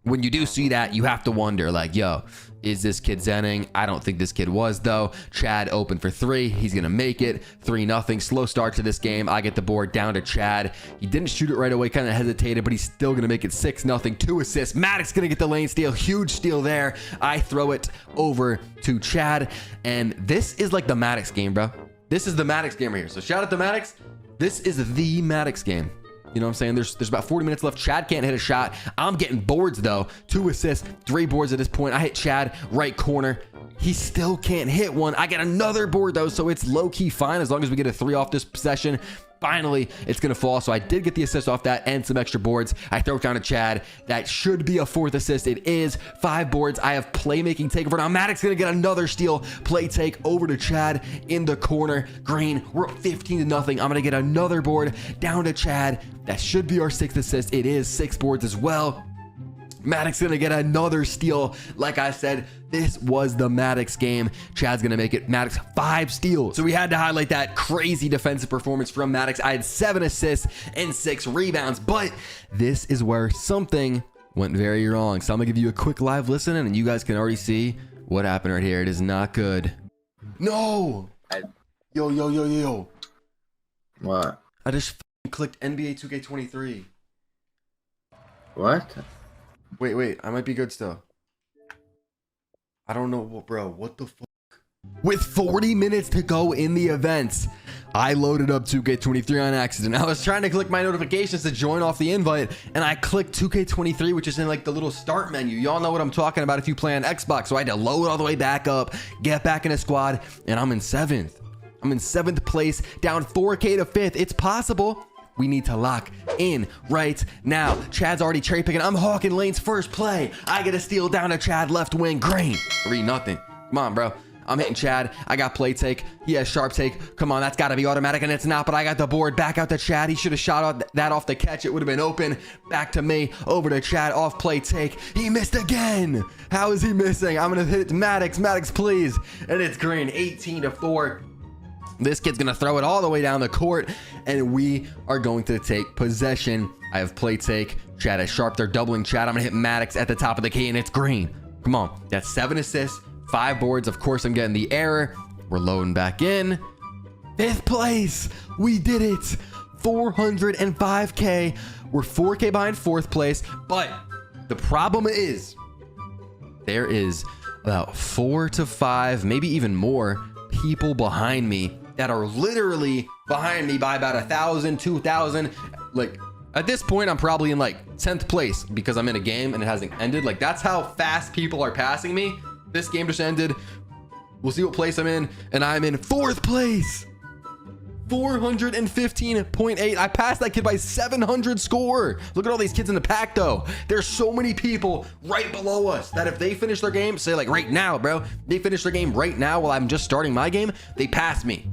when you do see that, you have to wonder, like, yo, is this kid zenning? I don't think this kid was, though. Chad open for 3. He's going to make it. 3-0. Slow start to this game. I get the board down to Chad. He didn't shoot it right away, kind of hesitated, but he's still going to make it 6-0. 2 assists. Maddox going to get the lane steal. Huge steal there. I throw it over to Chad. And this is like the Maddox game, bro. This is the Maddox game right here. So shout out to Maddox. This is the Maddox game. You know what I'm saying? There's about 40 minutes left. Chad can't hit a shot. I'm getting boards though. 2 assists, 3 boards at this point. I hit Chad right corner. He still can't hit one. I get another board though, so it's low-key fine as long as we get a 3 off this possession. Finally, it's gonna fall. So I did get the assist off that and some extra boards. I throw it down to Chad. That should be a 4th assist. It is 5 boards. I have playmaking takeover. Now Maddox gonna get another steal. Play take over to Chad in the corner. Green. We're up 15-0. I'm gonna get another board down to Chad. That should be our 6th assist. It is 6 boards as well. Maddox gonna get another steal. Like I said, this was the Maddox game. Chad's gonna make it. Maddox 5 steals. So we had to highlight that crazy defensive performance from Maddox. I had 7 assists and 6 rebounds, but this is where something went very wrong. So I'm gonna give you a quick live listen and you guys can already see what happened right here. It is not good. No! Yo. What? I just clicked NBA2K24. What? Wait, I might be good still. I don't know, bro, what the fuck? With 40 minutes to go in the events, I loaded up 2K23 on accident. I was trying to click my notifications to join off the invite, and I clicked 2K23, which is in like the little start menu. Y'all know what I'm talking about if you play on Xbox. So I had to load all the way back up, get back in a squad, and I'm in 7th. I'm in 7th place, down 4K to 5th. It's possible. We need to lock in right now. Chad's already cherry picking. I'm hawking lanes first play. I get a steal down to Chad left wing. Green. 3-0. Come on, bro. I'm hitting Chad. I got play take. He has sharp take. Come on, that's got to be automatic, and it's not, but I got the board back out to Chad. He should have shot that off the catch. It would have been open. Back to me. Over to Chad. Off play take. He missed again. How is he missing? I'm going to hit it to Maddox. Maddox, please. And it's green. 18-4. This kid's gonna throw it all the way down the court, and we are going to take possession. I have play take. Chad is sharp. They're doubling Chad. I'm gonna hit Maddox at the top of the key, and it's green. Come on. That's 7 assists, 5 boards. Of course, I'm getting the error. We're loading back in. 5th place. We did it. 405K. We're 4K behind 4th place. But the problem is there is about 4 to 5, maybe even more people behind me that are literally behind me by about 1,000, 2,000. Like at this point, I'm probably in like 10th place because I'm in a game and it hasn't ended. Like that's how fast people are passing me. This game just ended. We'll see what place I'm in, and I'm in 4th place. 415.8. I passed that kid by 700 score. Look at all these kids in the pack though. There's so many people right below us that if they finish their game, say like right now, bro, they finish their game right now while I'm just starting my game, they pass me.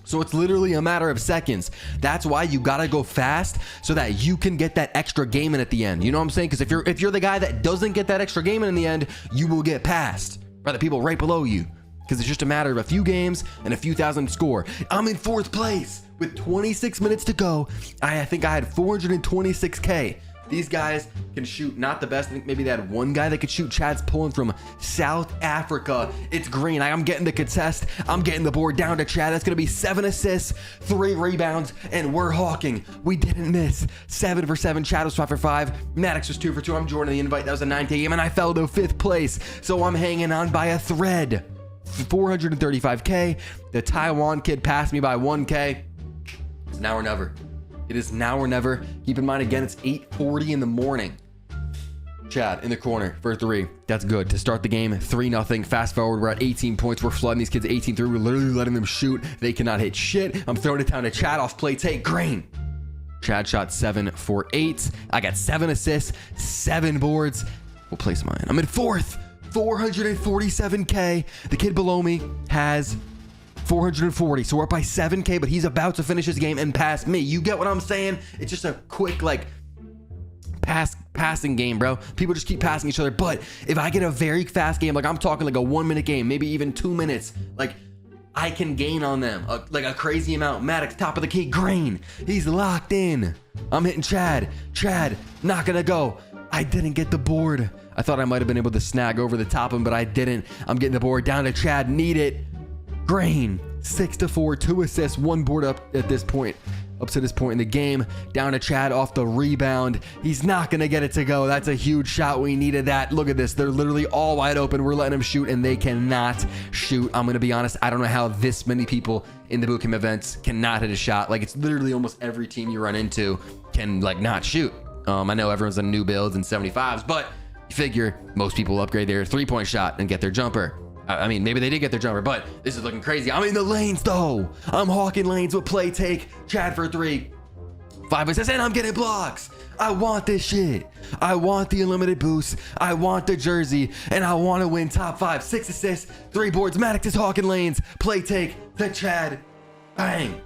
So it's literally a matter of seconds. That's why you gotta go fast so that you can get that extra game in at the end. You know what I'm saying? Because if you're the guy that doesn't get that extra game in the end, you will get passed by the people right below you. Because it's just a matter of a few games and a few thousand score. I'm in 4th place with 26 minutes to go. I think I had 426K. These guys can shoot not the best. I think maybe they had one guy that could shoot. Chad's pulling from South Africa. It's green. I'm getting the contest. I'm getting the board down to Chad. That's going to be 7 assists, 3 rebounds, and we're hawking. We didn't miss. 7 for 7. Chad was 5 for 5. Maddox was 2 for 2. I'm joining the invite. That was a 9K game, and I fell to 5th place. So I'm hanging on by a thread. 435K. The Taiwan kid passed me by 1K. It's now or never. It is now or never. Keep in mind, again, it's 8:40 in the morning. Chad in the corner for 3. That's good. To start the game, 3-0. Fast forward, we're at 18 points. We're flooding these kids 18-3. We're literally letting them shoot. They cannot hit shit. I'm throwing it down to Chad off play take. Green. Chad shot 7 for 8. I got 7 assists, 7 boards. What place am I in? I'm in 4th. 447K. The kid below me has 440, so we're up by 7K, but he's about to finish his game and pass me. You get what I'm saying? It's just a quick like passing game, bro. People just keep passing each other. But if I get a very fast game, like I'm talking like a 1-minute game, maybe even 2 minutes, like I can gain on them like a crazy amount. Maddox, top of the key, green. He's locked in. I'm hitting Chad. Chad, not gonna go. I didn't get the board. I thought I might have been able to snag over the top of him, but I didn't. I'm getting the board down to Chad. Need it. Green. 6 to 4. 2 assists. 1 board up at this point. Up to this point in the game. Down to Chad off the rebound. He's not going to get it to go. That's a huge shot. We needed that. Look at this. They're literally all wide open. We're letting them shoot, and they cannot shoot. I'm going to be honest. I don't know how this many people in the bootcamp events cannot hit a shot. Like, it's literally almost every team you run into can, like, not shoot. I know everyone's on new builds and 75s, but you figure most people upgrade their 3-point shot and get their jumper. I mean, maybe they did get their jumper, but this is looking crazy. I'm in the lanes though. I'm hawking lanes with play take. Chad for 3. 5 assists, and I'm getting blocks. I want this shit. I want the unlimited boost. I want the jersey, and I want to win top 5. 6 assists, 3 boards. Maddox is hawking lanes. Play take to Chad. Bang.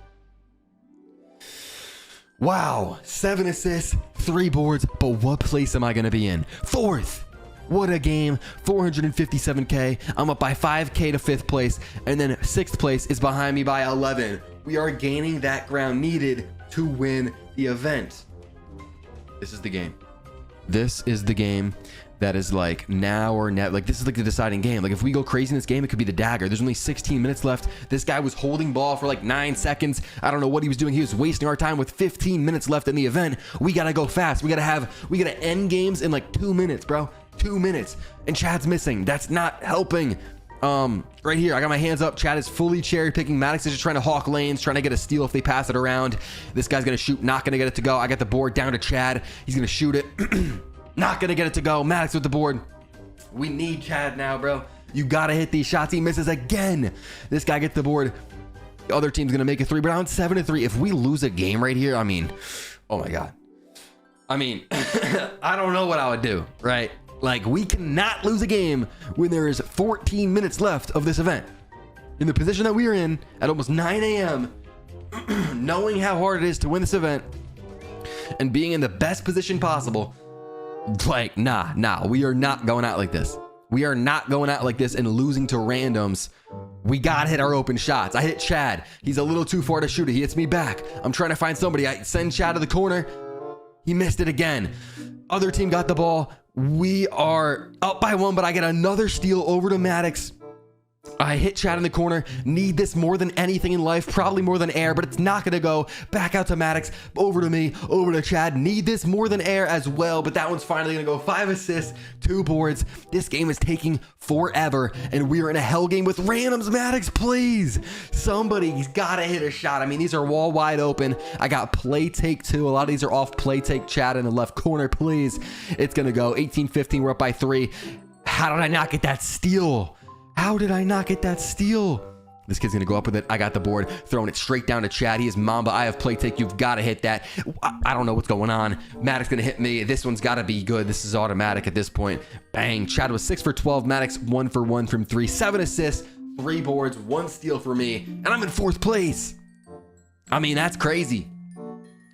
Wow, 7 assists, 3 boards, but what place am I going to be in? 4th. What a game. 457K. I'm up by 5K to 5th place, and then 6th place is behind me by 11. We are gaining that ground needed to win the event. This is the game. This is the game that is like now or never. Like this is like the deciding game. Like if we go crazy in this game, it could be the dagger. There's only 16 minutes left. This guy was holding ball for like 9 seconds. I don't know what he was doing. He was wasting our time with 15 minutes left in the event. We gotta go fast. We gotta end games in like 2 minutes, bro. 2 minutes. And Chad's missing. That's not helping. Right here, I got my hands up. Chad is fully cherry picking. Maddox is just trying to hawk lanes, trying to get a steal if they pass it around. This guy's gonna shoot, not gonna get it to go. I got the board down to Chad. He's gonna shoot it. Not gonna get it to go. Maddox with the board. We need Chad now, bro. You gotta hit these shots. He misses again. This guy gets the board. The other team's gonna make a 3, but I'm 7 to 3. If we lose a game right here, I mean, oh my God. I mean, I don't know what I would do, right? Like, we cannot lose a game when there is 14 minutes left of this event. In the position that we are in at almost 9 a.m., knowing how hard it is to win this event and being in the best position possible, like, nah, we are not going out like this. We are not going out like this and losing to randoms. We gotta hit our open shots. I hit Chad. He's a little too far to shoot it. He hits me back. I'm trying to find somebody. I send Chad to the corner. He missed it again. Other team got the ball. We are up by 1, but I get another steal over to Maddox. I hit Chad in the corner. Need this more than anything in life, probably more than air, but it's not gonna go. Back out to Maddox, over to me, over to Chad. Need this more than air as well, but that one's finally gonna go. 5 assists, 2 boards. This game is taking forever, and we are in a hell game with randoms. Maddox, please. Somebody's gotta hit a shot. I mean, these are wall wide open. I got play take 2. A lot of these are off play take. Chad in the left corner, please. It's gonna go. 18-15, we're up by 3. How did I not get that steal? How did I not get that steal? This kid's gonna go up with it. I got the board, throwing it straight down to Chad. He is Mamba. I have play take. You've got to hit that. I don't know what's going on. Maddox gonna hit me. This one's got to be good. This is automatic at this point. Bang. Chad was 6 for 12. Maddox 1 for 1 from 3. 7 assists, 3 boards, 1 steal for me, and I'm in 4th place. I mean, that's crazy.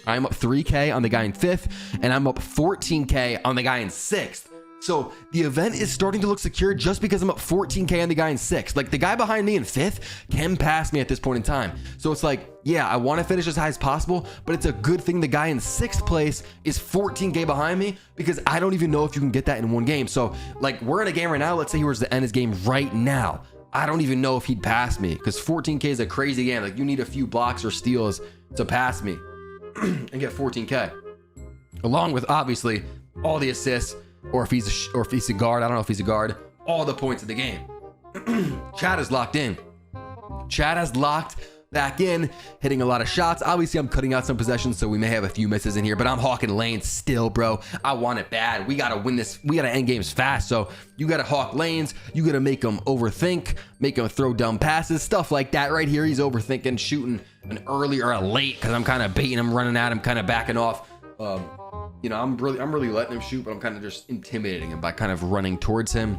I'm up 3K on the guy in 5th, and I'm up 14K on the guy in 6th. So the event is starting to look secure just because I'm up 14K on the guy in 6th. Like, the guy behind me in 5th can pass me at this point in time. So it's like, yeah, I want to finish as high as possible, but it's a good thing the guy in 6th place is 14K behind me, because I don't even know if you can get that in one game. So like, we're in a game right now. Let's say he was to end his game right now. I don't even know if he'd pass me, because 14K is a crazy game. Like, you need a few blocks or steals to pass me and get 14K, along with obviously all the assists. Or if he's a guard, I don't know if he's a guard, all the points of the game. Chad is locked in. Chad has locked back in, hitting a lot of shots. Obviously, I'm cutting out some possessions, so we may have a few misses in here, but I'm hawking lanes still, bro. I want it bad. We got to win this. We got to end games fast, so you got to hawk lanes. You got to make them overthink, make them throw dumb passes, stuff like that. Right here, he's overthinking, shooting an early or a late, because I'm kind of baiting him, running at him, kind of backing off. You know, I'm really letting him shoot, but I'm kind of just intimidating him by kind of running towards him.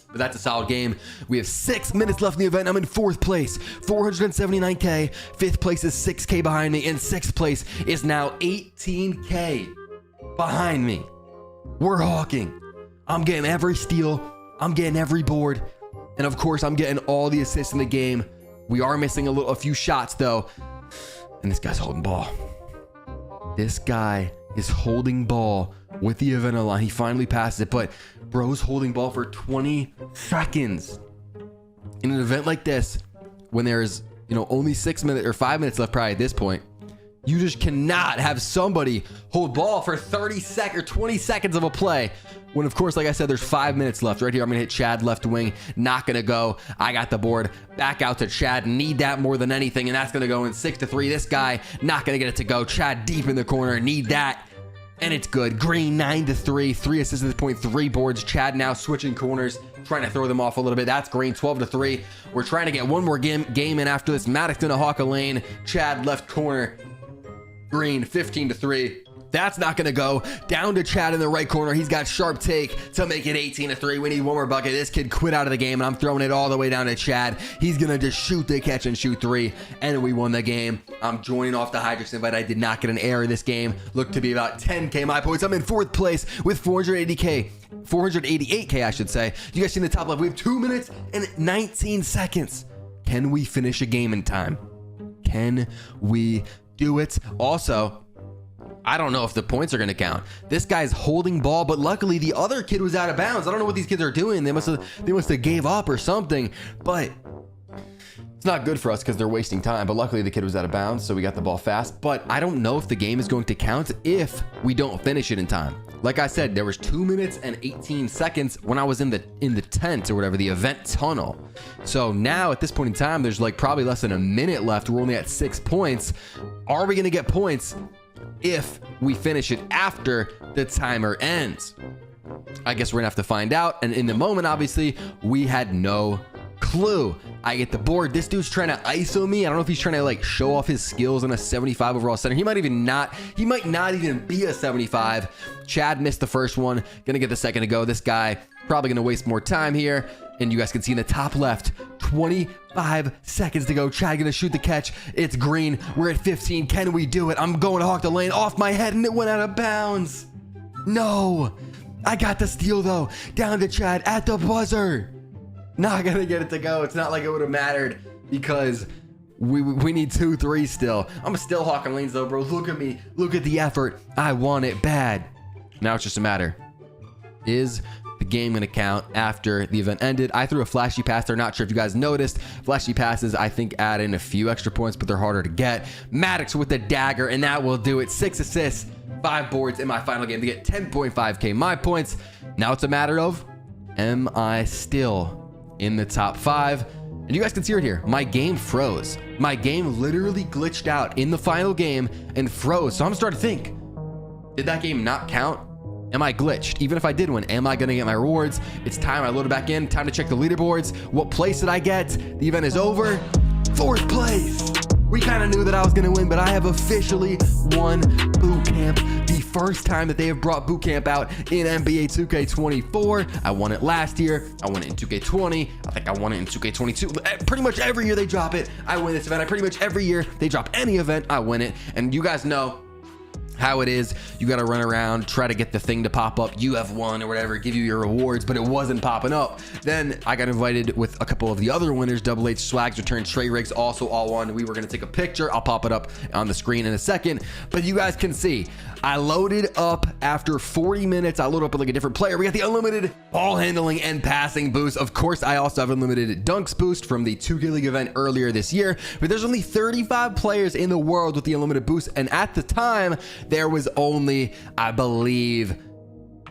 But that's a solid game. We have 6 minutes left in the event. I'm in 4th place, 479K. 5th place is 6K behind me, and 6th place is now 18K behind me. We're hawking. I'm getting every steal. I'm getting every board. And of course, I'm getting all the assists in the game. We are missing a few shots though. And this guy's holding ball. This guy is holding ball with the event line. He finally passes it, but bro's holding ball for 20 seconds. In an event like this, when there's, you know, only 6 minutes or 5 minutes left probably at this point, you just cannot have somebody hold ball for 30 seconds or 20 seconds of a play. When, of course, like I said, there's 5 minutes left. Right here, I'm going to hit Chad left wing. Not going to go. I got the board. Back out to Chad. Need that more than anything, and that's going to go in 6-3. This guy not going to get it to go. Chad deep in the corner. Need that, and it's good. Green 9-3. 3 assists at this point. 3 boards. Chad now switching corners, trying to throw them off a little bit. That's green 12-3. We're trying to get one more game in after this. Maddox going to hawk a lane. Chad left corner. Green 15-3. That's not going to go. Down to Chad in the right corner. He's got sharp take to make it 18-3. We need one more bucket. This kid quit out of the game, and I'm throwing it all the way down to Chad. He's going to just shoot the catch and shoot 3, and we won the game. I'm joining off the Hydrix invite. I did not get an error in this game. Looked to be about 10K my points. I'm in 4th place with 488K, I should say. You guys see in the top left, we have 2 minutes and 19 seconds. Can we finish a game in time? Can we do it? Also, I don't know if the points are going to count. This guy's holding ball, but luckily the other kid was out of bounds. I don't know what these kids are doing. They must have gave up or something, but it's not good for us because they're wasting time. But luckily the kid was out of bounds, so we got the ball fast. But I don't know if the game is going to count if we don't finish it in time. Like I said, there was 2 minutes and 18 seconds when I was in the tent or whatever, the event tunnel. So now at this point in time, there's like probably less than a minute left. We're only at 6 points. Are we going to get points if we finish it after the timer ends? I guess we're gonna have to find out. And in the moment, obviously, we had no clue. I get the board. This dude's trying to ISO me. I don't know if he's trying to like show off his skills on a 75 overall center. He might not even be a 75. Chad missed the first one. Gonna get the second to go. This guy probably gonna waste more time here. And you guys can see in the top left, 25 seconds to go. Chad gonna shoot the catch. It's green. We're at 15. Can we do it? I'm going to hawk the lane off my head, and it went out of bounds. No. I got the steal, though. Down to Chad at the buzzer. Not gonna get it to go. It's not like it would have mattered because we need 2-3 still. I'm still hawking lanes, though, bro. Look at me. Look at the effort. I want it bad. Now it's just a matter. Is the the game gonna count after the event ended. I threw a flashy pass there. Not sure if you guys noticed. Flashy passes, I think, add in a few extra points, but they're harder to get. Maddox with the dagger, and that will do it. 6 assists, 5 boards in my final game to get 10.5k my points. Now it's a matter of, am I still in the top 5? And you guys can see it here. My game froze. My game literally glitched out in the final game and froze. So I'm starting to think, did that game not count? Am I glitched? Even if I did win, am I going to get my rewards? It's time. I load it back in. Time to check the leaderboards. What place did I get? The event is over. 4th place. We kind of knew that I was going to win, but I have officially won boot camp. The first time that they have brought boot camp out in NBA 2K24. I won it last year. I won it in 2K20. I think I won it in 2K22. Pretty much every year they drop it, I win this event. I pretty much every year they drop any event, I win it. And you guys know how it is. You got to run around, try to get the thing to pop up. You have won or whatever, give you your rewards, but it wasn't popping up. Then I got invited with a couple of the other winners. Double H Swags returned, Trey Riggs also all won. We were going to take a picture. I'll pop it up on the screen in a second, but you guys can see I loaded up after 40 minutes. I loaded up with like a different player. We got the unlimited ball handling and passing boost. Of course, I also have unlimited dunks boost from the 2K League event earlier this year, but there's only 35 players in the world with the unlimited boost. And at the time, there was only, I believe,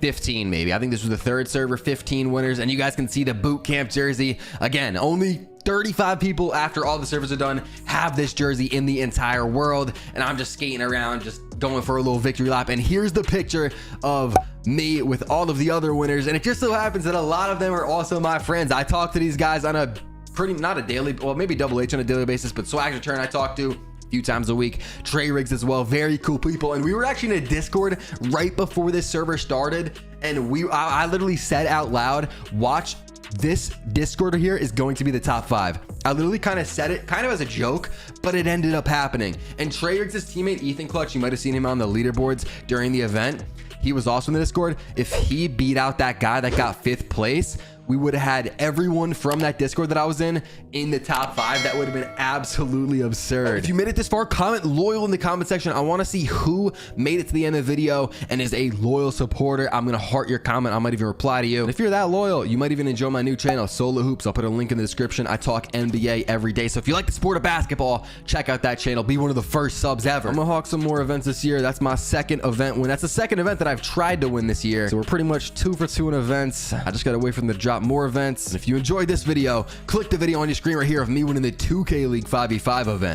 15 maybe. I think this was the 3rd server, 15 winners. And you guys can see the boot camp jersey. Again, only 35 people after all the servers are done have this jersey in the entire world. And I'm just skating around, just going for a little victory lap. And here's the picture of me with all of the other winners. And it just so happens that a lot of them are also my friends. I talk to these guys on a not a daily, well, maybe Double H on a daily basis, but Swag's Return I talk to few times a week. Trey Riggs as well. Very cool people. And we were actually in a Discord right before this server started, and I literally said out loud, watch, this Discord here is going to be the top 5. I literally kind of said it kind of as a joke, but it ended up happening. And Trey Riggs' teammate Ethan Clutch, you might have seen him on the leaderboards during the event. He was also in the Discord. If he beat out that guy that got 5th place, we would have had everyone from that Discord that I was in the top 5. That would have been absolutely absurd. If you made it this far, comment loyal in the comment section. I want to see who made it to the end of the video and is a loyal supporter. I'm going to heart your comment. I might even reply to you. And if you're that loyal, you might even enjoy my new channel, Solo Hoops. I'll put a link in the description. I talk NBA every day. So if you like the sport of basketball, check out that channel. Be one of the first subs ever. I'm going to hawk some more events this year. That's my 2nd event win. That's the 2nd event that I've tried to win this year. So we're pretty much 2 for 2 in events. I just got to wait for them to drop more events. And if you enjoyed this video, click the video on your screen right here of me winning the 2K League 5v5 event.